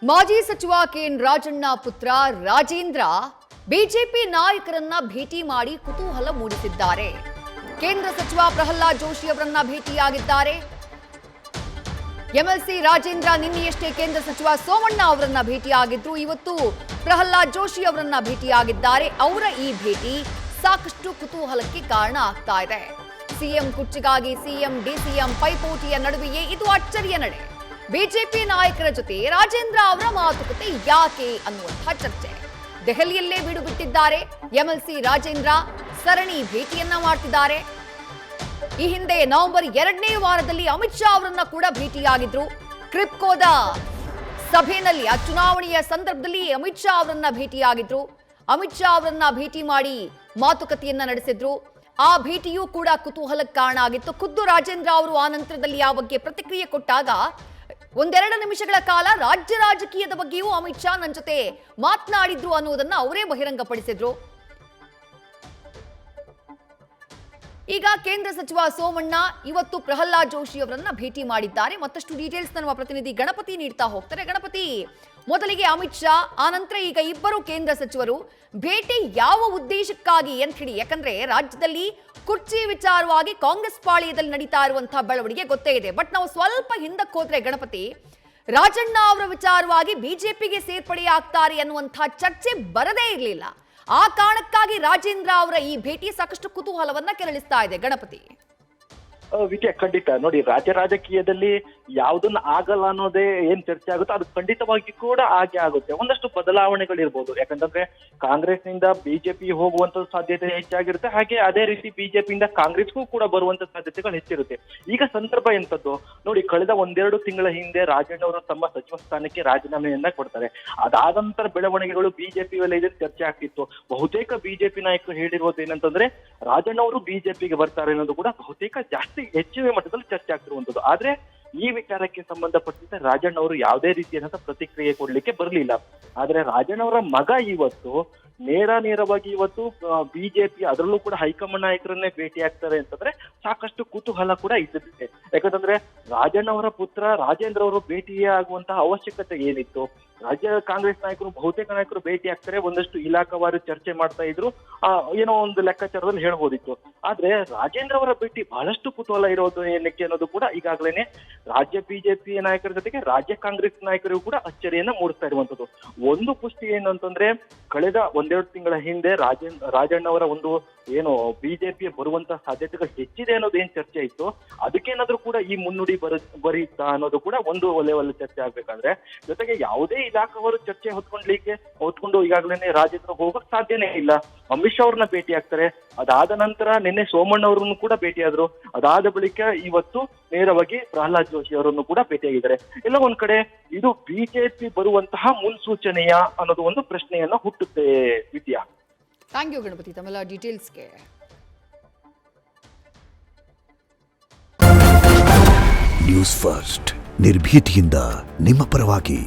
ಮಾಜಿ ಸಚಿವ ಕೆಎನ್ ರಾಜಣ್ಣ ಪುತ್ರ ರಾಜೇಂದ್ರ ಬಿಜೆಪಿ ನಾಯಕರನ್ನ ಭೇಟಿ ಮಾಡಿ ಕುತೂಹಲ ಮೂಡಿಸಿದ್ದಾರೆ. ಕೇಂದ್ರ ಸಚಿವ ಪ್ರಹ್ಲಾದ್ ಜೋಶಿ ಅವರನ್ನ ಭೇಟಿಯಾಗಿದ್ದಾರೆ. ಎಂಎಲ್ಸಿ ರಾಜೇಂದ್ರ ನಿನ್ನೆಯಷ್ಟೇ ಕೇಂದ್ರ ಸಚಿವ ಸೋಮಣ್ಣ ಅವರನ್ನ ಭೇಟಿಯಾಗಿದ್ರು. ಇವತ್ತು ಪ್ರಹ್ಲಾದ್ ಜೋಶಿ ಅವರನ್ನ ಭೇಟಿಯಾಗಿದ್ದಾರೆ. ಅವರ ಈ ಭೇಟಿ ಸಾಕಷ್ಟು ಕುತೂಹಲಕ್ಕೆ ಕಾರಣ ಆಗ್ತಾ ಇದೆ. ಸಿಎಂ ಕುರ್ಚಿಗಾಗಿ ಸಿಎಂ ಡಿಸಿಎಂ ಪೈಪೋಟಿಯ ನಡುವೆಯೇ ಇದು ಅಚ್ಚರಿಯ ನಡೆ. ಬಿಜೆಪಿ ನಾಯಕರ ಜೊತೆ ರಾಜೇಂದ್ರ ಅವರ ಮಾತುಕತೆ ಯಾಕೆ ಅನ್ನುವಂಥ ಚರ್ಚೆ. ದೆಹಲಿಯಲ್ಲೇ ಬೀಡು ಬಿಟ್ಟಿದ್ದಾರೆ ಎಂಎಲ್ಸಿ ರಾಜೇಂದ್ರ. ಸರಣಿ ಭೇಟಿಯನ್ನ ಮಾಡ್ತಿದ್ದಾರೆ. ಈ ಹಿಂದೆ ನವೆಂಬರ್ 2ನೇ ವಾರದಲ್ಲಿ ಅಮಿತ್ ಶಾ ಅವರನ್ನ ಕೂಡ ಭೇಟಿಯಾಗಿದ್ರು. ಕ್ರಿಪ್ಕೋದ ಸಭೆಯಲ್ಲಿ ಆ ಚುನಾವಣೆಯ ಸಂದರ್ಭದಲ್ಲಿ ಅಮಿತ್ ಶಾ ಅವರನ್ನ ಭೇಟಿಯಾಗಿದ್ರು. ಅಮಿತ್ ಶಾ ಅವರನ್ನ ಭೇಟಿ ಮಾಡಿ ಮಾತುಕತೆಯನ್ನ ನಡೆಸಿದ್ರು. ಆ ಭೇಟಿಯೂ ಕೂಡ ಕುತೂಹಲಕ್ಕೆ ಕಾರಣ ಆಗಿತ್ತು. ಖುದ್ದು ರಾಜೇಂದ್ರ ಅವರು ಆ ನಂತರದಲ್ಲಿ ಆ ಬಗ್ಗೆ ಪ್ರತಿಕ್ರಿಯೆ ಕೊಟ್ಟಾಗ ಒಂದೆರಡು ನಿಮಿಷಗಳ ಕಾಲ ರಾಜ್ಯ ರಾಜಕೀಯದ ಬಗ್ಗೆಯೂ ಅಮಿತ್ ಶಾ ನನ್ನ ಜೊತೆ ಮಾತನಾಡಿದ್ರು ಅನ್ನುವುದನ್ನ ಅವರೇ ಬಹಿರಂಗಪಡಿಸಿದ್ರು. ಈಗ ಕೇಂದ್ರ ಸಚಿವ ಸೋಮಣ್ಣ ಇವತ್ತು ಪ್ರಹ್ಲಾದ್ ಜೋಶಿ ಅವರನ್ನ ಭೇಟಿ ಮಾಡಿದ್ದಾರೆ. ಮತ್ತಷ್ಟು ಡೀಟೇಲ್ಸ್ ನಮ್ಮ ಪ್ರತಿನಿಧಿ ಗಣಪತಿ ನೀಡ್ತಾ ಹೋಗ್ತಾರೆ. ಗಣಪತಿ, ಮೊದಲಿಗೆ ಅಮಿತ್ ಶಾ, ಆನಂತರ ಈಗ ಇಬ್ಬರು ಕೇಂದ್ರ ಸಚಿವರು ಭೇಟಿ ಯಾವ ಉದ್ದೇಶಕ್ಕಾಗಿ ಅಂತ ಹೇಳಿ, ಯಾಕಂದ್ರೆ ರಾಜ್ಯದಲ್ಲಿ ಕುರ್ಚಿ ವಿಚಾರವಾಗಿ ಕಾಂಗ್ರೆಸ್ ಪಾಳ್ಯದಲ್ಲಿ ನಡೀತಾ ಇರುವಂತಹ ಬೆಳವಣಿಗೆ ಗೊತ್ತೇ ಇದೆ. ಬಟ್ ನಾವು ಸ್ವಲ್ಪ ಹಿಂದಕ್ಕೆ ಹೋದ್ರೆ ಗಣಪತಿ, ರಾಜಣ್ಣ ಅವರ ವಿಚಾರವಾಗಿ ಬಿಜೆಪಿಗೆ ಸೇರ್ಪಡೆ ಆಗ್ತಾರೆ ಅನ್ನುವಂತಹ ಚರ್ಚೆ ಬರದೇ ಇರಲಿಲ್ಲ. ಆ ಕಾರಣಕ್ಕಾಗಿ ರಾಜೇಂದ್ರ ಅವರ ಈ ಭೇಟಿ ಸಾಕಷ್ಟು ಕುತೂಹಲವನ್ನ ಕೆರಳಿಸ್ತಾ ಇದೆ. ಗಣಪತಿ, ವಿಜಯ, ಖಂಡಿತ ನೋಡಿ, ರಾಜ್ಯ ರಾಜಕೀಯದಲ್ಲಿ ಯಾವುದನ್ನ ಆಗಲ್ಲ ಅನ್ನೋದೇ ಏನ್ ಚರ್ಚೆ ಆಗುತ್ತೋ ಅದು ಖಂಡಿತವಾಗಿ ಕೂಡ ಹಾಗೆ ಆಗುತ್ತೆ. ಒಂದಷ್ಟು ಬದಲಾವಣೆಗಳಿರ್ಬೋದು. ಯಾಕಂತಂದ್ರೆ ಕಾಂಗ್ರೆಸ್ನಿಂದ ಬಿಜೆಪಿ ಹೋಗುವಂತ ಸಾಧ್ಯತೆ ಹೆಚ್ಚಾಗಿರುತ್ತೆ. ಹಾಗೆ ಅದೇ ರೀತಿ ಬಿಜೆಪಿಯಿಂದ ಕಾಂಗ್ರೆಸ್ಗೂ ಕೂಡ ಬರುವಂತ ಸಾಧ್ಯತೆಗಳು ಹೆಚ್ಚಿರುತ್ತೆ. ಈಗ ಸಂದರ್ಭ ಎಂತದ್ದು ನೋಡಿ, ಕಳೆದ ಒಂದೆರಡು ತಿಂಗಳ ಹಿಂದೆ ರಾಜಣ್ಣ ಅವರು ತಮ್ಮ ಸಚಿವ ಸ್ಥಾನಕ್ಕೆ ರಾಜೀನಾಮೆಯನ್ನ ಕೊಡ್ತಾರೆ. ಅದಾದ ನಂತರ ಬೆಳವಣಿಗೆಗಳು ಬಿಜೆಪಿ ವಲಯದಲ್ಲಿ ಚರ್ಚೆ ಆಗ್ತಿತ್ತು. ಬಹುತೇಕ ಬಿಜೆಪಿ ನಾಯಕರು ಹೇಳಿರೋದು ಏನಂತಂದ್ರೆ ರಾಜಣ್ಣ ಅವರು ಬಿಜೆಪಿಗೆ ಬರ್ತಾರೆ ಅನ್ನೋದು ಕೂಡ ಬಹುತೇಕ ಜಾಸ್ತಿ ಹೆಚ್ಚಿನ ಮಟ್ಟದಲ್ಲಿ ಚರ್ಚೆ ಆಗ್ತಿರುವಂತದ್ದು. ಆದ್ರೆ ಈ ವಿಚಾರಕ್ಕೆ ಸಂಬಂಧಪಟ್ಟಂತೆ ರಾಜಣ್ಣ ಅವರು ಯಾವುದೇ ರೀತಿಯಾದಂತಹ ಪ್ರತಿಕ್ರಿಯೆ ಕೊಡ್ಲಿಕ್ಕೆ ಬರಲಿಲ್ಲ. ಆದ್ರೆ ರಾಜಣ್ಣ ಅವರ ಮಗ ಇವತ್ತು ನೇರವಾಗಿ ಇವತ್ತು ಬಿಜೆಪಿ, ಅದರಲ್ಲೂ ಕೂಡ ಹೈಕಮಾಂಡ್ ನಾಯಕರನ್ನೇ ಭೇಟಿ ಆಗ್ತಾರೆ ಅಂತಂದ್ರೆ ಸಾಕಷ್ಟು ಕುತೂಹಲ ಕೂಡ ಇದ್ದಿದೆ. ಯಾಕಂತಂದ್ರೆ ರಾಜಣ್ಣ ಅವರ ಪುತ್ರ ರಾಜೇಂದ್ರ ಅವರು ಭೇಟಿಯಾಗುವಂತಹ ಅವಶ್ಯಕತೆ ಏನಿತ್ತು? ರಾಜ್ಯ ಕಾಂಗ್ರೆಸ್ ನಾಯಕರು, ಬಹುತೇಕ ನಾಯಕರು ಭೇಟಿ ಆಗ್ತಾರೆ, ಒಂದಷ್ಟು ಇಲಾಖಾವಾರು ಚರ್ಚೆ ಮಾಡ್ತಾ ಇದ್ರು, ಏನೋ ಒಂದು ಲೆಕ್ಕಾಚಾರದಲ್ಲಿ ಹೇಳ್ಬೋದಿತ್ತು. ಆದ್ರೆ ರಾಜೇಂದ್ರ ಅವರ ಭೇಟಿ ಬಹಳಷ್ಟು ಕುತೂಹಲ ಇರೋದು ಏನಕ್ಕೆ ಅನ್ನೋದು ಕೂಡ ಈಗಾಗಲೇ ರಾಜ್ಯ ಬಿಜೆಪಿ ನಾಯಕರ ಜೊತೆಗೆ ರಾಜ್ಯ ಕಾಂಗ್ರೆಸ್ ನಾಯಕರಿಗೂ ಕೂಡ ಅಚ್ಚರಿಯನ್ನ ಮೂಡಿಸ್ತಾ ಇರುವಂತದ್ದು. ಒಂದು ಪುಷ್ಟಿ ಏನು ಅಂತಂದ್ರೆ, ಕಳೆದ ಒಂದೆರಡು ತಿಂಗಳ ಹಿಂದೆ ರಾಜಣ್ಣ ಅವರ ಒಂದು ಏನು ಬಿಜೆಪಿ ಬರುವಂತಹ ಸಾಧ್ಯತೆಗಳು ಹೆಚ್ಚಿದೆ ಅನ್ನೋದು ಏನ್ ಚರ್ಚೆ ಇತ್ತು, ಅದಕ್ಕೇನಾದ್ರೂ ಕೂಡ ಈ ಮುನ್ನುಡಿ ಬರೀತಾ ಅನ್ನೋದು ಕೂಡ ಒಂದು ಲೆವೆಲ್ ಚರ್ಚೆ ಆಗ್ಬೇಕಾದ್ರೆ, ಜೊತೆಗೆ ಯಾವುದೇ ಇಲಾಖೆಯವರು ಚರ್ಚೆ ಹೊತ್ಕೊಂಡು ಈಗಾಗಲೇ ರಾಜೇಂದ್ರ ಹೋಗಕ್ ಸಾಧ್ಯನೇ ಇಲ್ಲ. ಅಮಿತ್ ಶಾ ಅವ್ರನ್ನ ಭೇಟಿ ಆಗ್ತಾರೆ. ಅದಾದ ನಂತರ ನಿನ್ನೆ ಸೋಮಣ್ಣ ಅವರನ್ನು ಕೂಡ ಭೇಟಿಯಾದ್ರು. ಅದಾದ ಬಳಿಕ ಇವತ್ತು ನೇರವಾಗಿ ಪ್ರಹ್ಲಾದ್ ಜೋಶಿ ಅವರನ್ನು ಕೂಡ ಭೇಟಿಯಾಗಿದ್ದಾರೆ. ಎಲ್ಲ ಒಂದ್ ಕಡೆ ಇದು ಬಿಜೆಪಿ ಬರುವಂತಹ ಮುನ್ಸೂಚನೆಯ ಅನ್ನೋದು ಒಂದು ಪ್ರಶ್ನೆಯನ್ನ ಹುಟ್ಟುತ್ತೆ. ವಿದ್ಯಾ, ಥ್ಯಾಂಕ್ ಯು ಗಣಪತಿ ತಮ್ಮೆಲ್ಲ ಡೀಟೇಲ್ಸ್ಗೆ. ನ್ಯೂಸ್ ಫಸ್ಟ್, ನಿರ್ಭೀತಿಯಿಂದ ನಿಮ್ಮ ಪರವಾಗಿ.